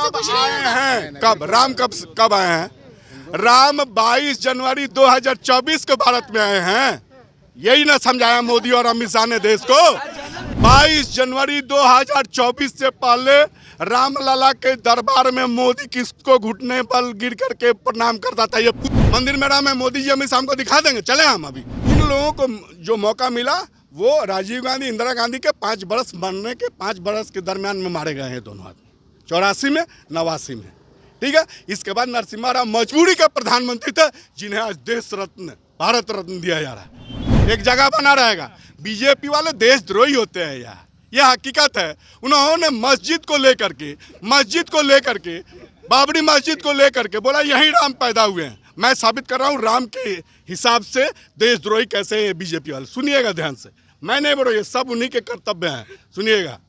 से कुछ नहीं होगा। हैं कब राम कब आए हैं? राम 22 जनवरी 2024 को भारत में आए हैं। यही ना समझाया मोदी और अमित शाह ने देश को। 22 जनवरी 2024 से पहले रामलला के दरबार में मोदी किसको घुटने पर गिर करके प्रणाम करता था। ये मंदिर में राम है, मोदी जी अमित शाह को दिखा देंगे। चले हम अभी इन लोगों को जो मौका मिला वो राजीव गांधी इंदिरा गांधी के 5 बरस बनने के 5 बरस के दरमियान में मारे गए हैं दोनों आदमी, 84 में 89 में। ठीक है, इसके बाद नरसिम्हा राव मजबूरी के प्रधानमंत्री थे जिन्हें आज देश रत्न भारत रत्न दिया जा रहा है। एक जगह बना रहेगा। बीजेपी वाले देशद्रोही होते हैं यार, यह हकीकत है। उन्होंने मस्जिद को लेकर के बाबरी मस्जिद को लेकर के बोला यहीं राम पैदा हुए हैं। मैं साबित कर रहा हूँ राम के हिसाब से देशद्रोही कैसे है बीजेपी वाले। सुनिएगा ध्यान से, मैं नहीं बोल रहा, ये सब उन्हीं के कर्तव्य हैं। सुनिएगा,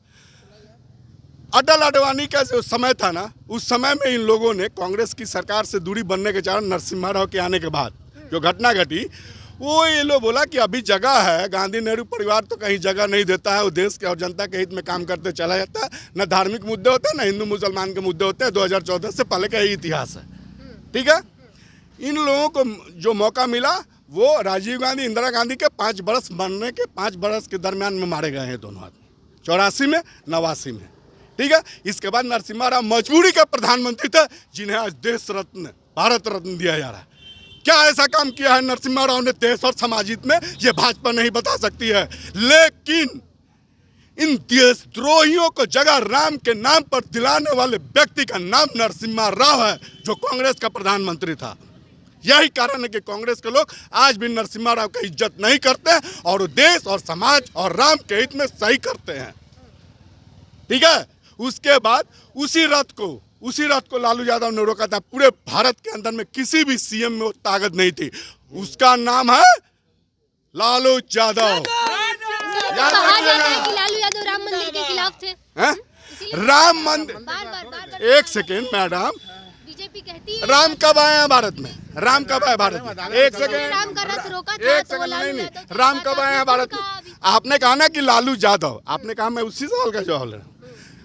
अटल अडवाणी का जो समय था ना, उस समय में इन लोगों ने कांग्रेस की सरकार से दूरी बनने के कारण नरसिम्हा राव के आने के बाद जो घटना घटी, वो ये लोग बोला कि अभी जगह है। गांधी नेहरू परिवार तो कहीं जगह नहीं देता है, वो देश के और जनता के हित में काम करते चला जाता है। न धार्मिक मुद्दे होते हैं, न हिंदू मुसलमान के मुद्दे होते हैं। 2014 से पहले का यही इतिहास है। ठीक है, इन लोगों को जो मौका मिला वो राजीव गांधी इंदिरा गांधी के 5 बरस बनने के 5 बरस के दरमियान में मारे गए हैं दोनों आदमी, 84 में 89 में। ठीक है, इसके बाद नरसिम्हा राव मजबूरी के प्रधानमंत्री थे जिन्हें आज देश रत्न भारत रत्न दिया जा रहा है। क्या ऐसा काम किया है नरसिम्हा राव ने देश और समाज हित में, ये भाजपा नहीं बता सकती है। लेकिन इन देशद्रोहियों को जगह राम के नाम पर दिलाने वाले व्यक्ति का नाम नरसिम्हा राव है, जो कांग्रेस का प्रधानमंत्री था। यही कारण है कि कांग्रेस के लोग आज भी नरसिम्हा राव की इज्जत नहीं करते और देश और समाज और राम के हित में सही करते हैं। ठीक है, उसके बाद उसी रथ को लालू यादव ने रोका था। पूरे भारत के अंदर में किसी भी सीएम में वो ताकत नहीं थी। उसका नाम है लालू यादव। कहा जाता है कि लालू यादव राम मंदिर के खिलाफ थे। राम मंदिर, बार एक सेकेंड मैडम, बीजेपी कहती है राम कब आए हैं भारत में? राम कब आए भारत में? एक सेकेंड, राम का रथ रोका था, एक सेकेंड, नहीं, राम कब आए हैं भारत में? आपने कहा ना कि लालू यादव, आपने कहा, मैं उसी सवाल का जवाब ले रहा हूं।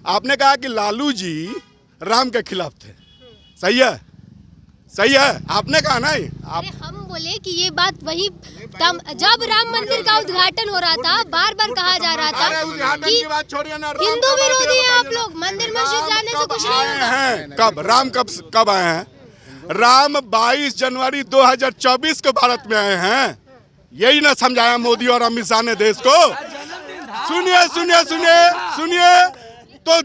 आपने कहा कि लालू जी राम के खिलाफ थे। सही है, सही है, आपने कहा ना। अरे हम बोले कि ये बात वही जब राम मंदिर का उद्घाटन हो रहा था, बार बार कहा जा रहा था कि हिंदू विरोधी हैं आप लोग, मंदिर मस्जिद जाने से कुछ नहीं होगा। कब राम कब आए हैं? राम 22 जनवरी 2024 को भारत में आए हैं। यही ना समझाया मोदी और अमित शाह ने देश को। सुनिए तो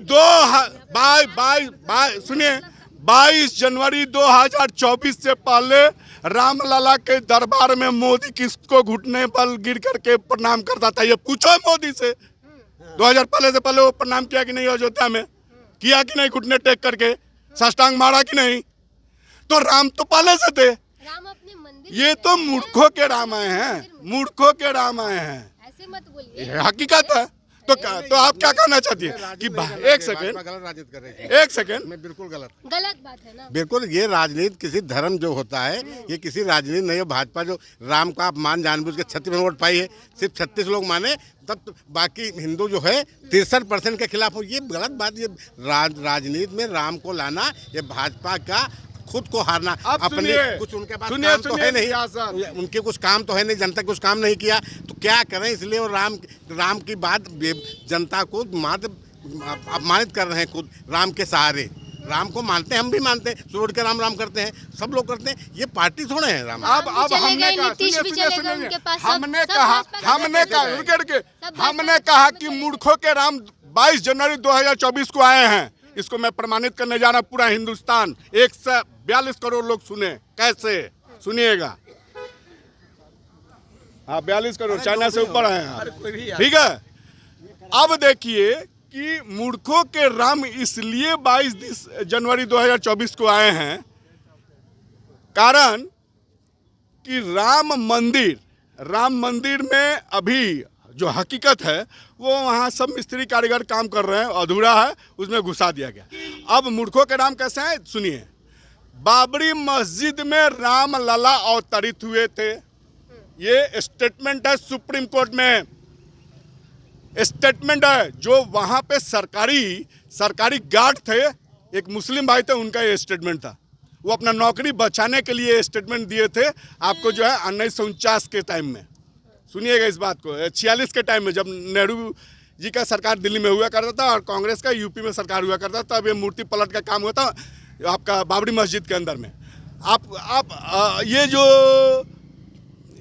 22 जनवरी 2024 से पहले रामलला के दरबार में मोदी किसको घुटने पर गिर करके प्रणाम करता था। ये पूछो मोदी से। 2000 पहले से पहले वो प्रणाम किया कि नहीं? अयोध्या में किया कि नहीं? घुटने टेक करके साष्टांग मारा कि नहीं? तो राम तो पहले से थे। राम अपने मंदिर, ये तो मूर्खों के राम आए हैं, मूर्खों के राम आए हैं। ऐसे मत बोलिए, ये हकीकत है। तो आप क्या कहना चाहती है कि एक सेकेंड, गलत राजनीति कर रही है। एक सेकेंड, मैं बिल्कुल गलत बात है ना। बिल्कुल, ये राजनीति किसी धर्म जो होता है, ये किसी राजनीति नहीं है। भाजपा जो राम का अपमान जानबूझ के 36 वोट पाई है, सिर्फ 36 लोग माने, तब तो बाकी हिंदू जो है 63% के खिलाफ हो। ये गलत बात। ये राजनीति में राम को लाना, ये भाजपा का खुद को हारना। अपने कुछ उनके पास काम तो है नहीं, उनके कुछ काम तो है नहीं, जनता कुछ काम नहीं किया तो क्या करें। इसलिए वो राम की बात जनता को मात्र अपमानित कर रहे हैं। खुद राम के सहारे राम को मानते हैं, हम भी मानते हैं, छोड़ के राम राम करते हैं, सब लोग करते हैं। ये पार्टी थोड़े हैं राम। अब हमने कहा कि मूर्खों के राम 22 जनवरी 2024 को आए हैं। इसको मैं प्रमाणित करने जा रहा। पूरा हिंदुस्तान 142 करोड़ लोग सुने। कैसे? सुनिएगा। हाँ, 42 करोड़, चाइना से ऊपर आए हैं। ठीक है, अब देखिए कि मूर्खों के राम इसलिए 22 जनवरी 2024 को आए हैं, कारण कि राम मंदिर में अभी जो हकीकत है वो वहाँ सब मिस्त्री कारीगर काम कर रहे हैं, अधूरा है, उसमें घुसा दिया गया। अब मूर्खों के राम कैसे हैं? सुनिए, बाबरी मस्जिद में राम लला अवतरित हुए थे। ये स्टेटमेंट है, सुप्रीम कोर्ट में स्टेटमेंट है। जो वहाँ पे सरकारी गार्ड थे एक मुस्लिम भाई थे, उनका ये स्टेटमेंट था। वो अपना नौकरी बचाने के लिए स्टेटमेंट दिए थे आपको जो है 1949 के टाइम में। सुनिएगा इस बात को, 46 के टाइम में जब नेहरू जी का सरकार दिल्ली में हुआ करता था और कांग्रेस का यूपी में सरकार हुआ करता था, तब ये मूर्ति पलट का काम हुआ था आपका बाबरी मस्जिद के अंदर में। आप ये जो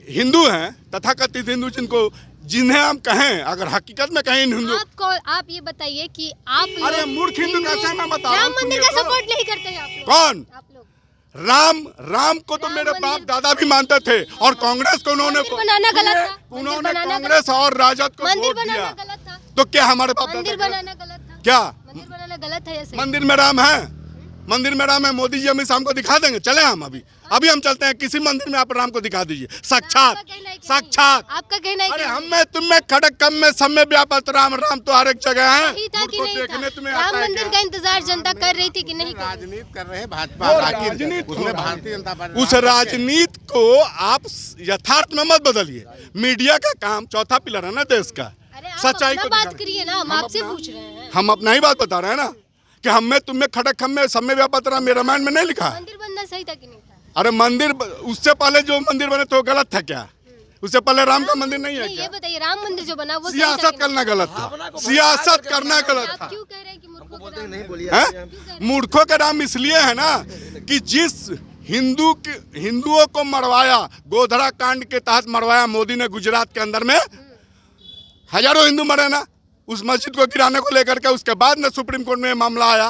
हिंदू हैं, तथाकथित हिंदू जिन्हें हम कहें, अगर हकीकत में कहें हिंदू, आप ये बताइए कि आप अरे मूर्ख हिंदू कैसा मैं बता रहा हूं, राम मंदिर का सपोर्ट नहीं करते हैं आप लोग? कौन? आप लोग राम को तो मेरे बाप दादा भी मानते थे, और कांग्रेस को उन्होंने बनाना गलत था, उन्होंने कांग्रेस और राजद को मंदिर वोट बनाना दिया। गलत था, तो क्या हमारे बाप मंदिर दादा बनाना गलत था, क्या मंदिर बनाना गलत है? ऐसे मंदिर में राम है? मंदिर में राम है। मोदी जी अमित शाह हमको दिखा देंगे, चले हम अभी हम चलते हैं किसी मंदिर में, आप राम को दिखा दीजिए साक्षात। आपका कहना है अरे कि हम में तुम में खड़क कम में सब में व्यापक राम तो हर एक जगह है। सही था कि मुझको नहीं देखने था? तुम्हें राम आता है मंदिर क्या? का इंतजार जनता कर रही थी कि नहीं कर रही? राजनीति कर रहे हैं भाजपा, राजनीति उसमें भारतीय जनता पार्टी, उस राजनीति को आप यथार्थ में मत बदलिए। मीडिया का काम चौथा पिलर है ना देश का, अरे आप सच्चाई अपना को बात दिखाना। करिए ना, हम आपसे पूछ रहे हैं। हम अपना ही बात बता रहे हैं ना कि हम में तुम में खड़क हम में सब में व्यापक राम, मेरे रामायण में नहीं लिखा है। मंदिर बनना सही था कि नहीं था? अरे मंदिर उससे पहले जो मंदिर बने तो गलत था क्या? उससे पहले राम का मंदिर नहीं है ये क्या? बताइए, राम मंदिर जो बना वो सही था सियासत कि नहीं? करना गलत था, सियासत करना गलत आप था। क्यों कह रहे हैं कि मूर्खों का राम? हैं? मूर्खों का राम इसलिए है ना कि जिस हिंदुओं को मरवाया, गोधरा कांड के तहत मरवाया मोदी ने गुजरात के अंदर में, हजारों हिंदू मरे ना उस मस्जिद को गिराने को लेकर के। उसके बाद में सुप्रीम कोर्ट में मामला आया,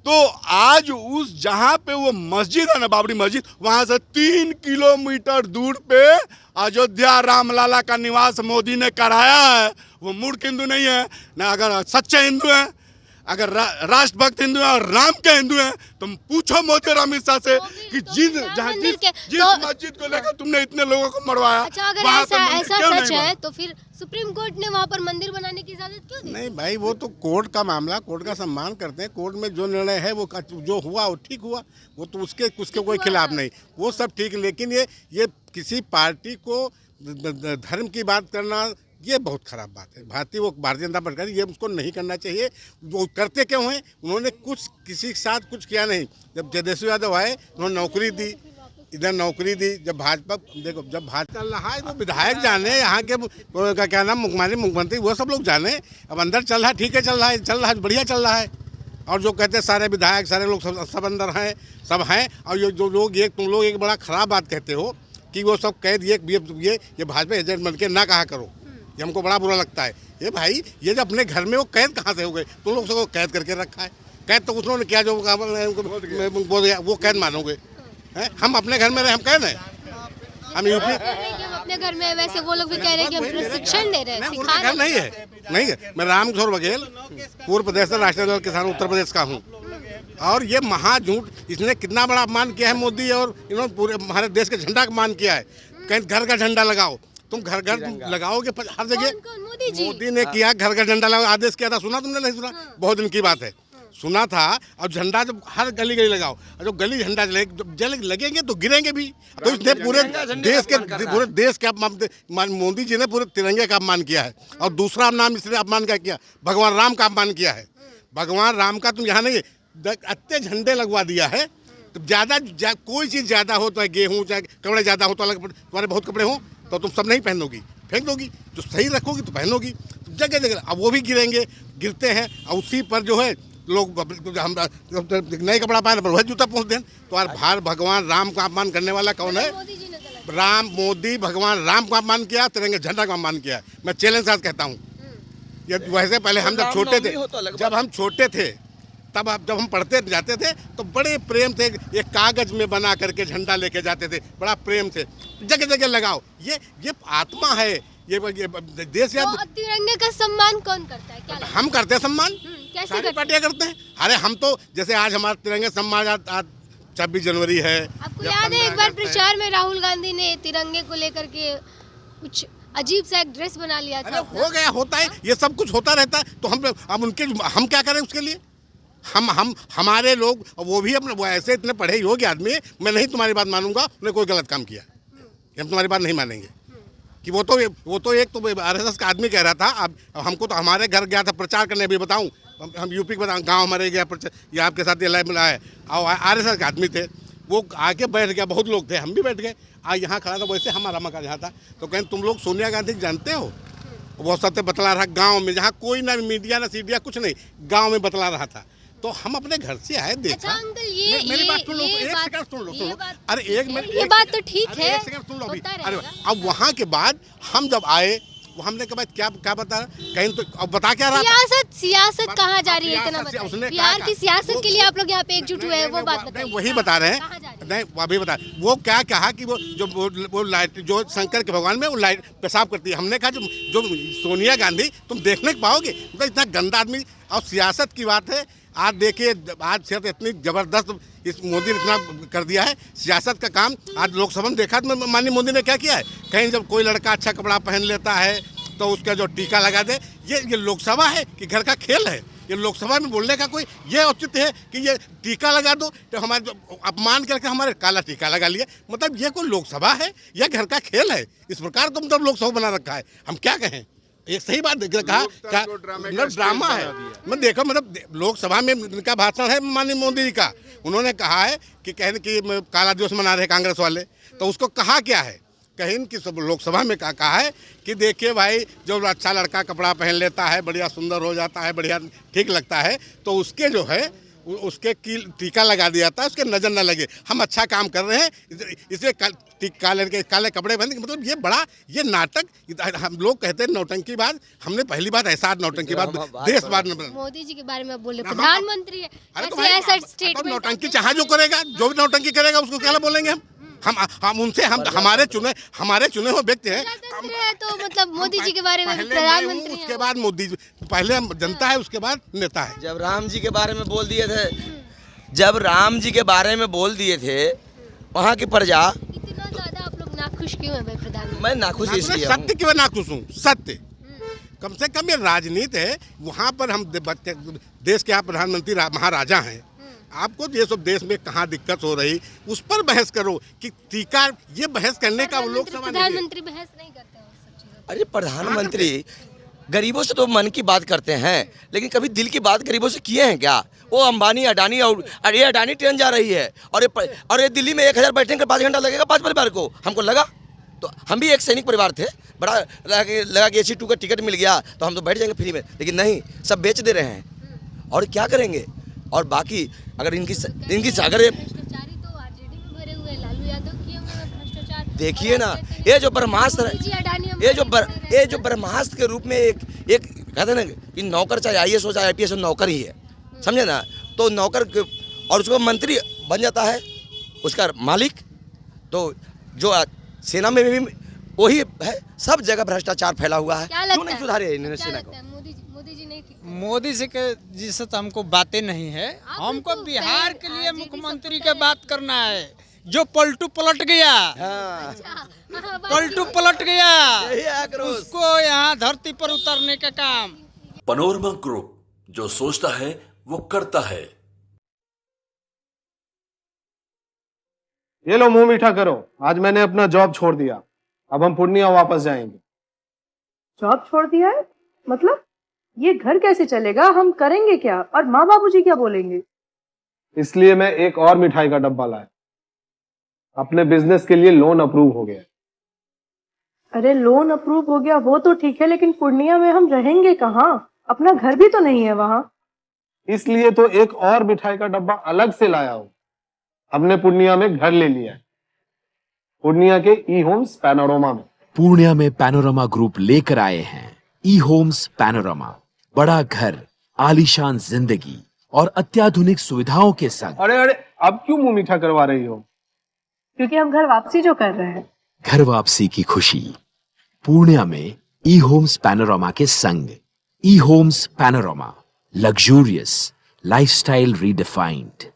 तो आज उस जहां पे वो मस्जिद है ना, बाबरी मस्जिद, वहां से 3 किलोमीटर दूर पे अयोध्या रामलला का निवास मोदी ने कराया है। वो मूर्ख हिंदू नहीं है ना, अगर सच्चे हिंदू हैं, अगर राष्ट्रभक्त हिंदू हैं और राम के हिंदू हैं, तुम पूछो मोदी और अमित शाह से कि जिस मस्जिद को लेकर तुमने इतने लोगों को मरवाया। अच्छा, अगर वहाँ पे मंदिर ऐसा क्यों सच नहीं है बना? तो फिर सुप्रीम कोर्ट ने वहाँ पर मंदिर बनाने की इजाजत क्यों दी? नहीं भाई, वो तो कोर्ट का मामला, कोर्ट का सम्मान करते हैं। कोर्ट में जो निर्णय है वो जो हुआ वो ठीक हुआ, वो तो उसके कोई खिलाफ नहीं, वो सब ठीक। लेकिन ये किसी पार्टी को धर्म की बात करना ये बहुत खराब बात है। भारतीय जनता पार्टी ये उसको नहीं करना चाहिए। वो करते क्यों हैं? उन्होंने किसी के साथ कुछ किया नहीं। जब तेजस्वी यादव आए उन्होंने नौकरी दी, इधर नौकरी दी। जब भाजपा देखो, जब भाजपा चल रहा है वो विधायक जाने, यहाँ के क्या नाम मुख्यमंत्री वो सब लोग जाने। अब अंदर चल रहा है, ठीक है, चल रहा है बढ़िया चल रहा है। और जो कहते हैं सारे विधायक सारे लोग सब अंदर हैं, सब हैं। और ये जो लोग तुम लोग एक बड़ा खराब बात कहते हो कि वो सब कैद ये भाजपा एजेंट बन के ना कहा करो, ये हमको बड़ा बुरा लगता है। ये भाई ये जो अपने घर में वो कैद कहाँ से हो गए? तुम लोग सबको कैद करके रखा है। कैद तो उन्होंने क्या जो वो कैद मानोगे? हैं? हम अपने घर में रहे, हम कैद हैं? हम यूपी अपने घर में, वैसे वो लोग भी कह रहे हैं कि हम प्रशिक्षण दे रहे हैं, सिखा घर नहीं है, नहीं है। मैं रामकिशोर बघेल पूर्व प्रदेश से राष्ट्रीय दल किसान उत्तर प्रदेश का हूँ। और ये महाझूठ, इसने कितना बड़ा अपमान किया है मोदी, और इन्होंने पूरे हमारे देश के झंडा का अपमान किया है। कहीं घर का झंडा लगाओ, तुम घर लगाओगे हर जगह। मोदी ने किया, घर का झंडा लगाओ, आदेश किया था, सुना तुमने? नहीं सुना? बहुत दिन की बात है, सुना था। और झंडा जब हर गली गली लगाओ, और जो गली झंडा लगेंगे तो गिरेंगे भी। तो इसने पूरे देश का मोदी जी ने पूरे तिरंगे का अपमान किया है। और दूसरा नाम इसने अपमान क्या किया? भगवान राम का अपमान किया है। भगवान राम का तुम यहाँ नहीं, अच्छे झंडे लगवा दिया है। तो कोई चीज़ ज़्यादा हो, चाहे गेहूँ, चाहे कपड़े ज़्यादा हो, तो अलग, तुम्हारे बहुत कपड़े हों तो तुम सब नहीं पहनोगी, फेंक दोगी। जो सही रखोगी तो पहनोगी। जगह जगह अब वो भी गिरते हैं। और उसी पर जो है लोग हम नए कपड़ा पहने पर वह जूता पहुँच दें। तो भगवान राम का अपमान करने वाला कौन है? मोदी भगवान राम का अपमान किया, तिरंगे झंडा का अपमान किया। मैं चैलेंज के साथ कहता हूँ। वैसे पहले हम जब छोटे थे तब जब हम पढ़ते जाते थे तो बड़े प्रेम से एक कागज में बना करके झंडा लेके जाते थे, बड़ा प्रेम से। जगह जगह लगाओ, ये आत्मा है, ये देश। या तो तिरंगे का सम्मान कौन करता है? क्या हम करते हैं सम्मान, कैसे सारी पार्टियां करते हैं। अरे हम तो जैसे आज हमारा तिरंगे सम्मान, आज 26 जनवरी है। आपको याद है एक बार प्रचार में राहुल गांधी ने तिरंगे को लेकर के कुछ अजीब सा एक ड्रेस बना लिया था? हो गया, होता है, ये सब कुछ होता रहता है। तो हम क्या करें उसके लिए? हमारे लोग, वो भी अपने वो ऐसे इतने पढ़े योग्य आदमी है। मैं नहीं तुम्हारी बात मानूंगा, उन्हें कोई गलत काम किया, हम तुम्हारी बात नहीं मानेंगे। कि वो तो एक तो RSS का आदमी कह रहा था। अब हमको तो हमारे घर गया था प्रचार करने, भी बताऊं हम यूपी के गाँव हमारे यहाँ पर ये आपके साथ ये लाइव मिला है, RSS के आदमी थे, वो आके बैठ गया, बहुत लोग थे, हम भी बैठ गए। आज यहाँ खड़ा था, वैसे हमारा मकान यहाँ था, तो कहें तुम लोग सोनिया गांधी जानते हो? वो सत्य बतला रहा गांव में, जहाँ कोई ना मीडिया ना सीडिया कुछ नहीं, गांव में बतला रहा था। तो हम अपने घर से आए, देखा। अच्छा अंकल, ये मेरी बात सुन लो, एक सेकंड सुन लो। अरे एक मिनट, ये बात तो ठीक है, एक सेकंड सुन लो अभी। अरे अब वहाँ के बाद हम जब आए, हमने कहा क्या बता, कहीं तो अब बता क्या रहा था? सियासत कहाँ जा रही है, इतना बताइए। बिहार की सियासत के लिए आप लोग यहाँ पे एकजुट हुए हैं, वो बात बताइए। वही बता रहे हैं, नहीं अभी बता, वो क्या कहा कि वो लाइट जो शंकर के भगवान में वो लाइट पेशाब करती है। हमने कहा जो सोनिया गांधी तुम देखने पाओगे, मतलब इतना गंदा आदमी। और सियासत की बात है, आज देखिए, आज सियासत इतनी जबरदस्त इस मोदी ने इतना कर दिया है सियासत का काम। आज लोकसभा में देखा तो माननीय मोदी ने क्या किया है, कहीं जब कोई लड़का अच्छा कपड़ा पहन लेता है तो उसका जो टीका लगा दे। ये लोकसभा है कि घर का खेल है? ये लोकसभा में बोलने का कोई ये औचित्य है कि ये टीका लगा दो, तो हमारे अपमान करके हमारे काला टीका लगा लिया? मतलब ये कोई लोकसभा है या घर का खेल है? इस प्रकार का मतलब लोकसभा बना रखा है, हम क्या कहें? एक सही बात कहा, ड्रामा है। मैं देखो, मतलब लोकसभा में इनका भाषण है माननीय मोदी जी का, उन्होंने कहा है कि कहने कि काला दिवस मना रहे कांग्रेस वाले, तो उसको कहा क्या है, कहीं कि सब लोकसभा में कहा है कि देखिए भाई, जो अच्छा लड़का कपड़ा पहन लेता है, बढ़िया सुंदर हो जाता है, बढ़िया ठीक लगता है, तो उसके जो है उसके टीका लगा दिया था, उसके नज़र न लगे। हम अच्छा काम कर रहे हैं, इसलिए काले कपड़े पहन, मतलब ये बड़ा ये नाटक। हम लोग कहते हैं नौटंकी बात, हमने पहली बात ऐसा नौटंकी बात देशवाद। मोदी जी के बारे में बोले, प्रधानमंत्री है, ऐसा स्टेटमेंट। नौटंकी चाहे जो करेगा, जो भी नौटंकी करेगा उसको क्या बोलेंगे हम उनसे, हम हमारे चुने हुए व्यक्ति हैं। तो मतलब मोदी जी के बारे में प्रधानमंत्री, उसके बाद मोदी जी, पहले हम जनता है, उसके बाद नेता है। जब राम जी के बारे में बोल दिए थे, वहाँ की प्रजा, इतना ज्यादा आप लोग नाखुश क्यों हैं भाई प्रधानमंत्री? मैं नाखुश इसलिए सत्य क्यों नाखुश हूँ? सत्य, कम से कम ये राजनीति है, वहाँ पर हम देश के आप प्रधानमंत्री महाराजा हैं। आपको ये सब देश में कहाँ दिक्कत हो रही, उस पर बहस करो कि टीका, ये बहस करने का वो लोकसभा प्रधानमंत्री बहस नहीं करते हैं सब चीजों। अरे प्रधानमंत्री गरीबों से तो मन की बात करते हैं, लेकिन कभी दिल की बात गरीबों से किए हैं क्या? वो अंबानी, अडानी, और ये अडानी ट्रेन जा रही है, और ये दिल्ली में 1000 बैठने का 5 घंटा लगेगा 5 परिवार को। हमको लगा, तो हम भी एक सैनिक परिवार थे, बड़ा लगा कि AC2 का टिकट मिल गया तो हम तो बैठ जाएंगे फ्री में, लेकिन नहीं, सब बेच दे रहे हैं। और क्या करेंगे? और बाकी अगर इनकी अगर भ्रष्टाचारी तो RJD में भरे हुए, लालू यादव किए हुए भ्रष्टाचार। देखिए ना, ये जो ब्रह्मास्त्र, ये जो ब्रह्मास्त्र के रूप में एक कहते हैं ना कि नौकर चाहे IAS हो चाहे IPS हो, नौकर ही है, समझे ना? तो नौकर और उसको मंत्री बन जाता है उसका मालिक, तो जो सेना में भी वही है, सब जगह भ्रष्टाचार फैला हुआ है। क्यों नहीं सुधारे इन्होंने सेना को? मोदी जी से तो हमको बातें नहीं है, हमको बिहार के लिए मुख्यमंत्री के बात करना है, जो पलटू पलट गया, उसको यहाँ धरती पर उतारने का काम। पैनोरमा ग्रुप, जो सोचता है वो करता है। ये लो मुंह मीठा करो, आज मैंने अपना जॉब छोड़ दिया, अब हम पूर्णिया वापस जाएंगे। जॉब छोड़ दिया है? मतलब ये घर कैसे चलेगा, हम करेंगे क्या, और माँ बाबूजी क्या बोलेंगे? इसलिए मैं एक और मिठाई का डब्बा लाया, अपने बिजनेस के लिए लोन अप्रूव हो गया। अरे लोन अप्रूव हो गया वो तो ठीक है, लेकिन पूर्णिया में हम रहेंगे कहाँ? अपना घर भी तो नहीं है वहाँ। इसलिए तो एक और मिठाई का डब्बा अलग से लाया हूँ, हमने पूर्णिया में घर ले लिया है, पूर्णिया के E-Homes पैनोरमा में। पूर्णिया में पैनोरमा ग्रुप लेकर आए हैं E-Homes पैनोरमा, बड़ा घर, आलीशान जिंदगी और अत्याधुनिक सुविधाओं के संग। अरे अब क्यों मुंह मीठा करवा रही हो? क्योंकि हम घर वापसी जो कर रहे हैं। घर वापसी की खुशी पूर्णिया में E-Homes पैनोरमा के संग। E-Homes panorama, luxurious lifestyle redefined.